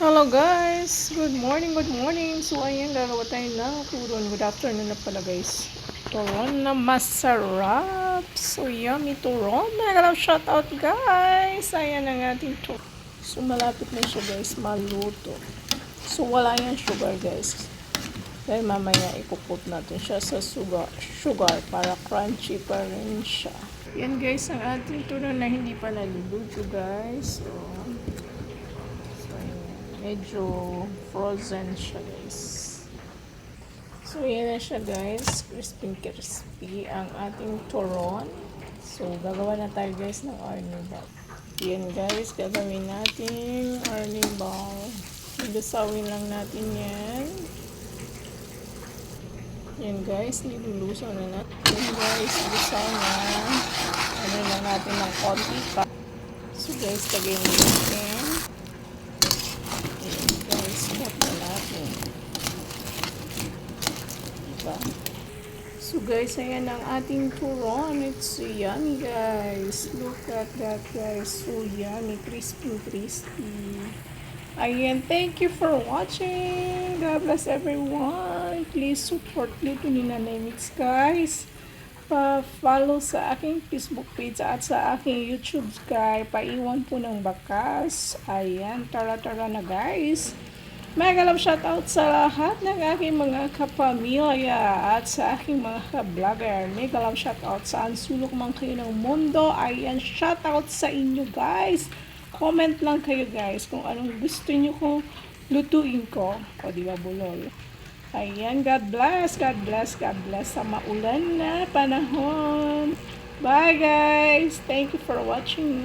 Hello guys! Good morning, good morning! So ayan, gagawa tayo ng turon. Good afternoon na pala guys. Turon na masarap! So yummy turon! Mga shout out guys! Ayan ang ating turon. So malapit na siya guys, maluto. So wala yan sugar guys. Dahil mamaya ipuput natin siya sa sugar para crunchy pa rin siya. Yan guys, ang ating turon na hindi pa naluluto guys. Medyo frozen siya guys. So yan na siya guys, crispy ang ating turon. So gagawa na tayo guys ng arnie ball. Yan guys, gagawin natin arnie ball. Ilusawin lang natin yan. Yan guys, nilulusaw na natin. Yan guys, lusaw na. Ano lang natin ng konti pa. So guys, lagay natin. So guys, ayan ang ating turon. It's so yummy guys. Look at that guys. So yummy. Crispy. Ayan, thank you for watching. God bless everyone. Please support Luto ni Nanay Mix guys. Pa-follow sa aking Facebook page at sa aking YouTube guys. Paiwan po ng bakas. Ayan, tara na guys. Mega love shoutout sa lahat ng aking mga kapamilya at sa aking mga ka-vlogger. Mega love shoutout saan sulok man kayo ng mundo. Ayan, shoutout sa inyo guys. Comment lang kayo guys kung anong gusto nyo kong lutuin ko. O diba bulol? Ayan, God bless sa maulan na panahon. Bye guys! Thank you for watching.